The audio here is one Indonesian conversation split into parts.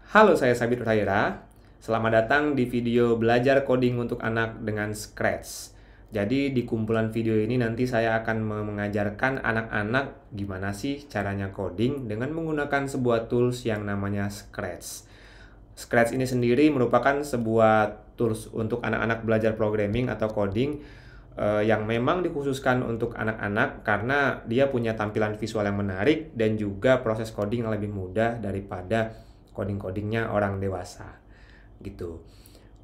Halo, saya Sabit Rahira. Selamat datang di video belajar coding untuk anak dengan Scratch. Jadi di kumpulan video ini nanti saya akan mengajarkan anak-anak gimana sih caranya coding dengan menggunakan sebuah tools yang namanya Scratch. Scratch ini sendiri merupakan sebuah tools untuk anak-anak belajar programming atau coding yang memang dikhususkan untuk anak-anak karena dia punya tampilan visual yang menarik dan juga proses coding yang lebih mudah daripada coding-codingnya orang dewasa gitu.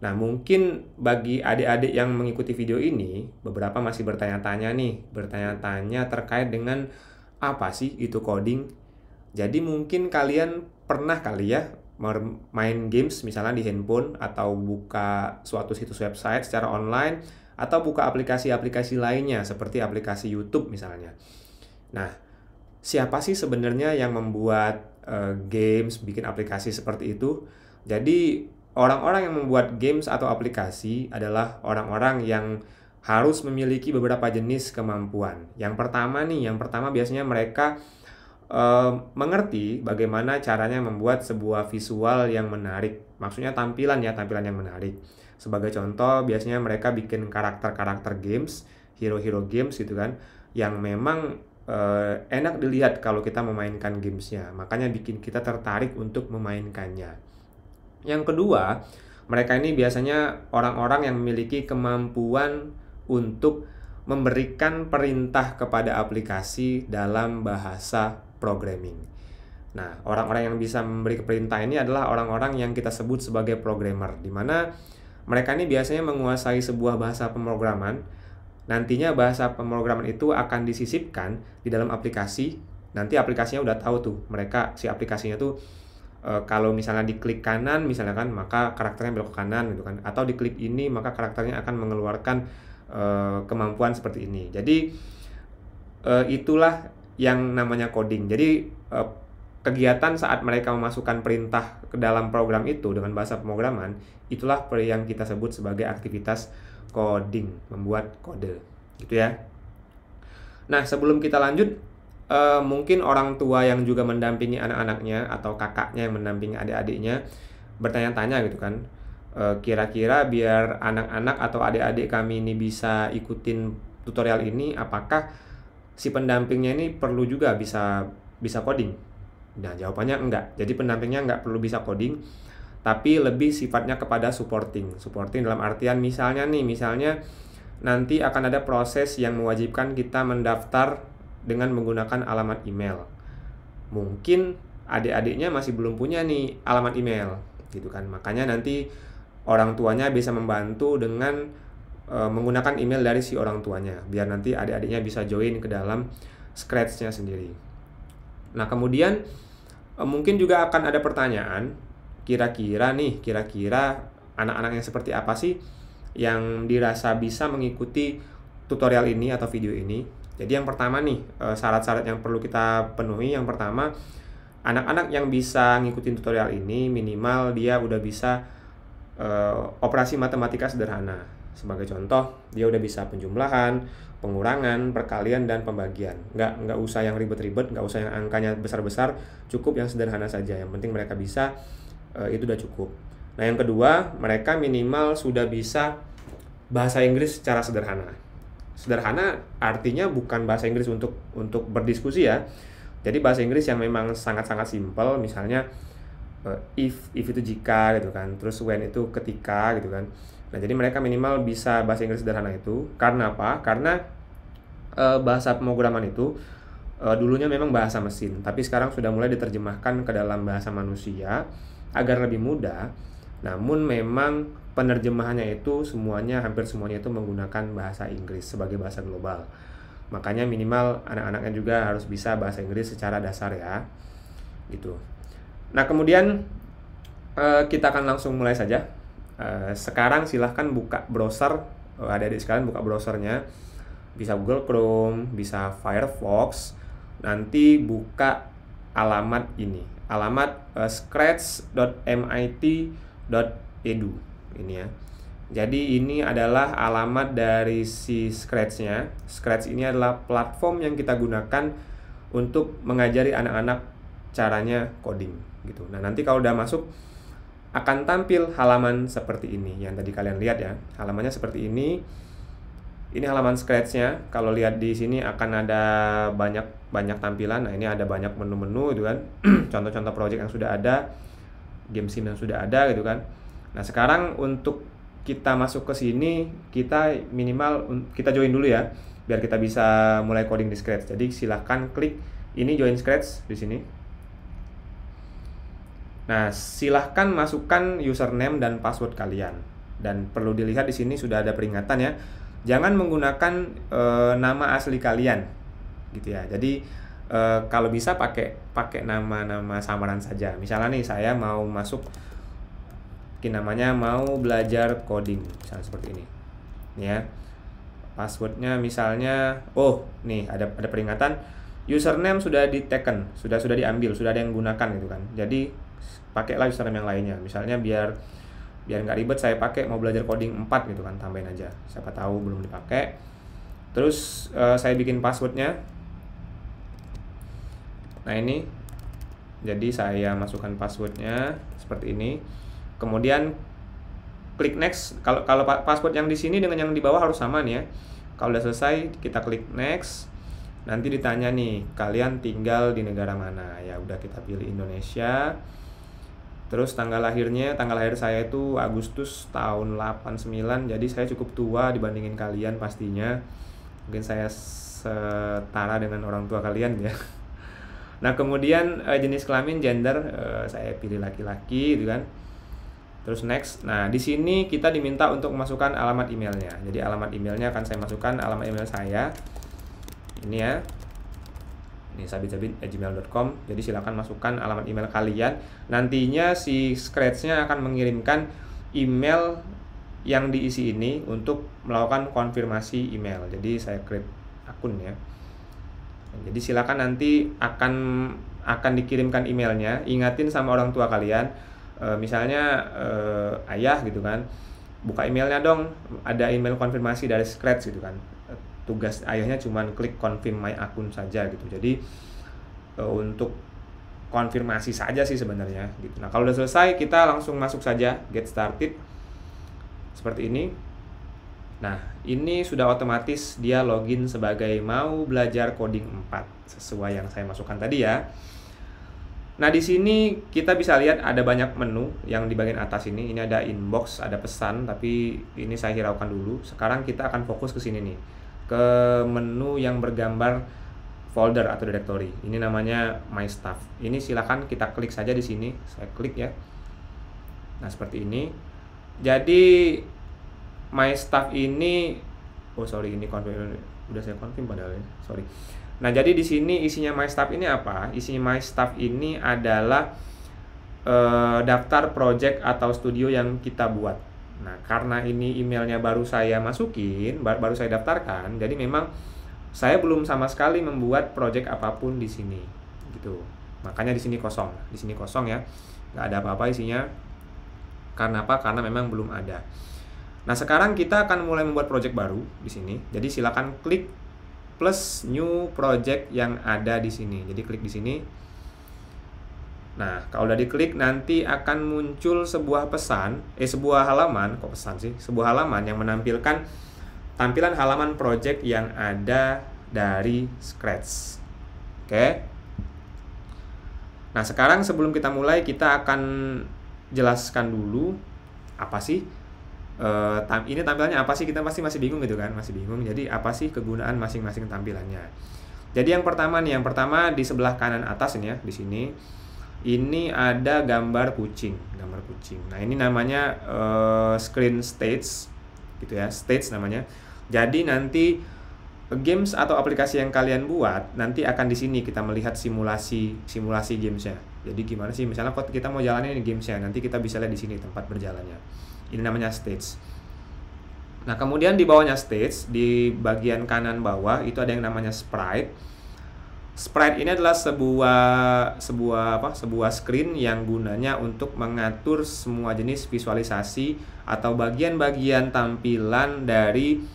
Nah, mungkin bagi adik-adik yang mengikuti video ini, beberapa masih bertanya-tanya terkait dengan apa sih itu coding. Jadi mungkin kalian pernah kali ya main games misalnya di handphone atau buka suatu situs website secara online atau buka aplikasi-aplikasi lainnya seperti aplikasi YouTube misalnya. Nah, siapa sih sebenarnya yang membuat games, bikin aplikasi seperti itu? Jadi, orang-orang yang membuat games atau aplikasi adalah orang-orang yang harus memiliki beberapa jenis kemampuan. Yang pertama biasanya mereka mengerti bagaimana caranya membuat sebuah visual yang menarik. Maksudnya tampilan yang menarik. Sebagai contoh, biasanya mereka bikin karakter-karakter games, hero-hero games gitu kan, yang memang enak dilihat kalau kita memainkan gamesnya. Makanya bikin kita tertarik untuk memainkannya. Yang kedua, mereka ini biasanya orang-orang yang memiliki kemampuan untuk memberikan perintah kepada aplikasi dalam bahasa programming. Nah, orang-orang yang bisa memberi perintah ini adalah orang-orang yang kita sebut sebagai programmer, di mana mereka ini biasanya menguasai sebuah bahasa pemrograman. Nantinya bahasa pemrograman itu akan disisipkan di dalam aplikasi. Nanti aplikasinya udah tahu tuh, si aplikasinya tuh kalau misalnya diklik kanan misalnya kan, maka karakternya belok ke kanan gitu kan. Atau diklik ini maka karakternya akan mengeluarkan kemampuan seperti ini. Jadi itulah yang namanya coding. Jadi kegiatan saat mereka memasukkan perintah ke dalam program itu dengan bahasa pemrograman, itulah yang kita sebut sebagai aktivitas coding, membuat kode, gitu ya. Nah, sebelum kita lanjut, mungkin orang tua yang juga mendampingi anak-anaknya atau kakaknya yang mendampingi adik-adiknya bertanya-tanya gitu kan, kira-kira biar anak-anak atau adik-adik kami ini bisa ikutin tutorial ini, apakah si pendampingnya ini perlu juga bisa coding? Nah, jawabannya enggak. Jadi pendampingnya enggak perlu bisa coding, tapi lebih sifatnya kepada supporting. Supporting dalam artian misalnya nanti akan ada proses yang mewajibkan kita mendaftar dengan menggunakan alamat email. Mungkin adik-adiknya masih belum punya nih alamat email, gitu kan. Makanya nanti orang tuanya bisa membantu dengan menggunakan email dari si orang tuanya, biar nanti adik-adiknya bisa join ke dalam Scratch-nya sendiri. Nah, kemudian mungkin juga akan ada pertanyaan, kira-kira anak-anak yang seperti apa sih yang dirasa bisa mengikuti tutorial ini atau video ini. Jadi yang pertama nih, syarat-syarat yang perlu kita penuhi. Yang pertama, anak-anak yang bisa ngikutin tutorial ini minimal dia udah bisa operasi matematika sederhana. Sebagai contoh, dia udah bisa penjumlahan, pengurangan, perkalian, dan pembagian. Nggak usah yang ribet-ribet, nggak usah yang angkanya besar-besar, cukup yang sederhana saja. Yang penting mereka bisa, itu udah cukup. Nah, yang kedua, mereka minimal sudah bisa bahasa Inggris secara sederhana. Sederhana artinya bukan bahasa Inggris untuk berdiskusi ya. Jadi bahasa Inggris yang memang sangat-sangat simpel, misalnya if itu jika gitu kan, terus when itu ketika gitu kan. Nah, jadi mereka minimal bisa bahasa Inggris sederhana itu. Karena apa? Karena bahasa pemrograman itu dulunya memang bahasa mesin, tapi sekarang sudah mulai diterjemahkan ke dalam bahasa manusia agar lebih mudah. Namun memang penerjemahannya itu hampir semuanya itu menggunakan bahasa Inggris sebagai bahasa global. Makanya minimal anak-anaknya juga harus bisa bahasa Inggris secara dasar ya. Gitu. Nah, kemudian kita akan langsung mulai saja. Sekarang silahkan buka browser, adik-adik sekalian buka browsernya, bisa Google Chrome, bisa Firefox. Nanti buka alamat ini, alamat scratch.mit.edu ini ya. Jadi ini adalah alamat dari si Scratch-nya. Scratch ini adalah platform yang kita gunakan untuk mengajari anak-anak caranya coding gitu. Nah, nanti kalau udah masuk akan tampil halaman seperti ini yang tadi kalian lihat ya. Halamannya seperti ini. Ini halaman Scratch-nya. Kalau lihat di sini akan ada banyak tampilan. Nah, ini ada banyak menu-menu gitu kan. Contoh-contoh project yang sudah ada, game sim yang sudah ada gitu kan. Nah, sekarang untuk kita masuk ke sini, kita minimal kita join dulu ya, biar kita bisa mulai coding di Scratch. Jadi silahkan klik ini join Scratch di sini. Nah, silahkan masukkan username dan password kalian. Dan perlu dilihat di sini sudah ada peringatan ya. Jangan menggunakan nama asli kalian, gitu ya. Jadi kalau bisa pakai nama-nama samaran saja. Misalnya nih saya mau masuk, namanya mau belajar coding, misalnya seperti ini, ya. Passwordnya misalnya, nih ada peringatan username sudah diteken, sudah diambil, sudah ada yang gunakan gitu kan. Jadi pakailah username yang lainnya. Misalnya biar nggak ribet, saya pakai mau belajar coding 4 gitu kan, tambahin aja, siapa tahu belum dipakai. Terus saya bikin passwordnya. Nah ini, jadi saya masukkan passwordnya seperti ini, kemudian klik next. Kalau password yang di sini dengan yang di bawah harus sama nih ya. Kalau udah selesai kita klik next. Nanti ditanya nih, kalian tinggal di negara mana? Ya udah, kita pilih Indonesia. Terus tanggal lahir saya itu Agustus tahun 89, jadi saya cukup tua dibandingin kalian pastinya. Mungkin saya setara dengan orang tua kalian ya. Nah, kemudian jenis kelamin, gender, saya pilih laki-laki gitu kan. Terus next. Nah, di sini kita diminta untuk memasukkan alamat emailnya. Jadi alamat emailnya akan saya masukkan alamat email saya. Ini ya. Ini sabit@gmail.com. Jadi silakan masukkan alamat email kalian. Nantinya si Scratch-nya akan mengirimkan email yang diisi ini untuk melakukan konfirmasi email. Jadi saya create akun ya. Jadi silakan nanti akan dikirimkan emailnya. Ingatin sama orang tua kalian. Misalnya ayah gitu kan, buka emailnya dong, ada email konfirmasi dari Scratch gitu kan. Tugas ayahnya cuma klik confirm my akun saja gitu. Jadi untuk konfirmasi saja sih sebenarnya gitu. Nah, kalau udah selesai kita langsung masuk saja get started seperti ini. Nah, ini sudah otomatis dia login sebagai mau belajar coding 4 sesuai yang saya masukkan tadi ya. Nah, di sini kita bisa lihat ada banyak menu yang di bagian atas ini. Ini ada inbox, ada pesan, tapi ini saya hiraukan dulu. Sekarang kita akan fokus ke sini nih, ke menu yang bergambar folder atau directory. Ini namanya My Stuff. Ini silakan kita klik saja di sini. Saya klik ya. Nah, seperti ini. Jadi My Stuff ini, ini confirm, udah saya confirm padahal ya. Sorry. Nah, jadi di sini isinya My Stuff ini apa? Isinya My Stuff ini adalah daftar project atau studio yang kita buat. Nah, karena ini emailnya baru saya masukin, baru saya daftarkan, jadi memang saya belum sama sekali membuat project apapun di sini, gitu. Makanya di sini kosong ya, nggak ada apa-apa isinya. Karena apa? Karena memang belum ada. Nah, sekarang kita akan mulai membuat project baru di sini. Jadi silakan klik plus new project yang ada di sini. Jadi klik di sini. Nah, kalau udah diklik nanti akan muncul sebuah halaman yang menampilkan tampilan halaman project yang ada dari Scratch. Oke. Nah, sekarang sebelum kita mulai, kita akan jelaskan dulu apa sih ini tampilannya apa sih. Kita pasti masih bingung gitu kan, Jadi apa sih kegunaan masing-masing tampilannya? Jadi yang pertama di sebelah kanan atas ini ya, di sini ini ada gambar kucing. Nah, ini namanya screen stage gitu ya, stage namanya. Jadi nanti games atau aplikasi yang kalian buat nanti akan di sini kita melihat simulasi gamesnya. Jadi gimana sih, misalnya kalau kita mau jalanin gamesnya, nanti kita bisa lihat di sini tempat berjalannya. Ini namanya stage. Nah, kemudian di bawahnya stage, di bagian kanan bawah itu ada yang namanya sprite. Sprite ini adalah sebuah screen yang gunanya untuk mengatur semua jenis visualisasi atau bagian-bagian tampilan dari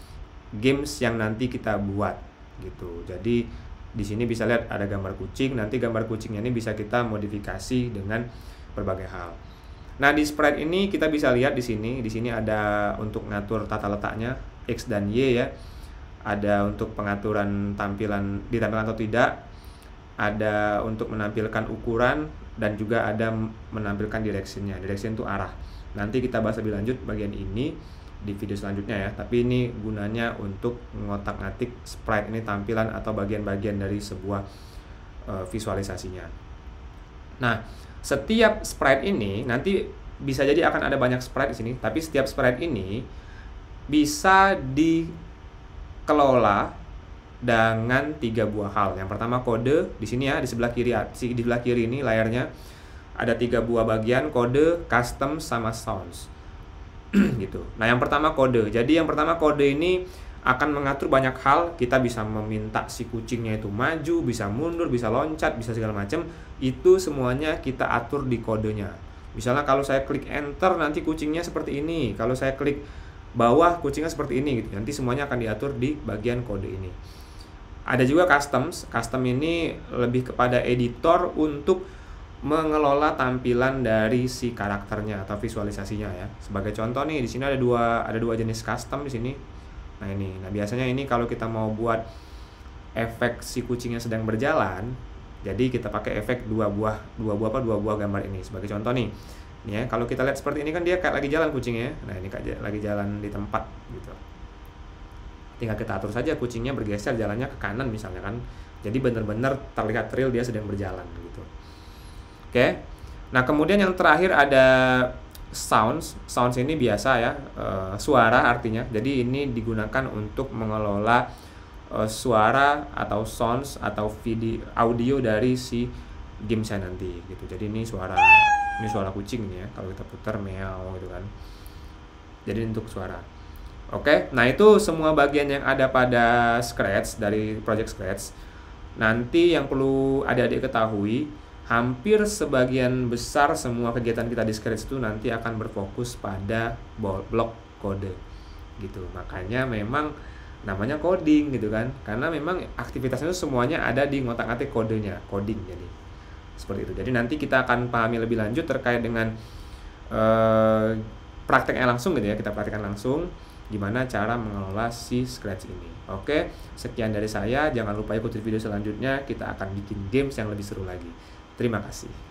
games yang nanti kita buat gitu. Jadi di sini bisa lihat ada gambar kucing. Nanti gambar kucingnya ini bisa kita modifikasi dengan berbagai hal. Nah, di sprite ini kita bisa lihat di sini. Di sini ada untuk ngatur tata letaknya X dan Y ya. Ada untuk pengaturan tampilan ditampilkan atau tidak. Ada untuk menampilkan ukuran dan juga ada menampilkan direction-nya. Direction itu arah. Nanti kita bahas lebih lanjut bagian ini di video selanjutnya ya. Tapi ini gunanya untuk ngotak-ngatik sprite ini tampilan atau bagian-bagian dari sebuah visualisasinya. Nah, setiap sprite ini nanti bisa jadi akan ada banyak sprite di sini, tapi setiap sprite ini bisa dikelola dengan 3 buah hal. Yang pertama kode di sini ya, di sebelah kiri ini layarnya ada 3 buah bagian, kode, custom, sama sounds. Gitu. Nah, yang pertama kode. Jadi yang pertama kode ini akan mengatur banyak hal. Kita bisa meminta si kucingnya itu maju, bisa mundur, bisa loncat, bisa segala macam. Itu semuanya kita atur di kodenya. Misalnya kalau saya klik enter nanti kucingnya seperti ini. Kalau saya klik bawah kucingnya seperti ini gitu. Nanti semuanya akan diatur di bagian kode ini. Ada juga customs. Custom ini lebih kepada editor untuk mengelola tampilan dari si karakternya atau visualisasinya ya. Sebagai contoh nih, di sini ada dua jenis custom di sini. Nah ini, biasanya ini kalau kita mau buat efek si kucingnya sedang berjalan, jadi kita pakai efek dua buah gambar ini. Sebagai contoh nih, ya kalau kita lihat seperti ini kan dia kayak lagi jalan kucingnya. Nah ini kayak lagi jalan di tempat gitu. Tinggal kita atur saja kucingnya bergeser jalannya ke kanan misalnya kan. Jadi benar-benar terlihat real dia sedang berjalan gitu. Oke. Nah kemudian yang terakhir ada sounds ini biasa ya, suara artinya. Jadi ini digunakan untuk mengelola suara atau sounds atau audio dari si game saya nanti gitu. Jadi ini suara kucing nih ya, kalau kita putar meow gitu kan. Jadi untuk suara. Oke, nah itu semua bagian yang ada pada Scratch dari project Scratch. Nanti yang perlu adik-adik ketahui, hampir sebagian besar semua kegiatan kita di Scratch itu nanti akan berfokus pada blok kode gitu. Makanya memang namanya coding gitu kan, karena memang aktivitasnya itu semuanya ada di ngotak-ngatik kodenya, coding. Jadi seperti itu. Jadi nanti kita akan pahami lebih lanjut terkait dengan prakteknya langsung gitu ya. Kita praktekkan langsung gimana cara mengelola si Scratch ini. Oke, sekian dari saya. Jangan lupa ikuti video selanjutnya. Kita akan bikin games yang lebih seru lagi. Terima kasih.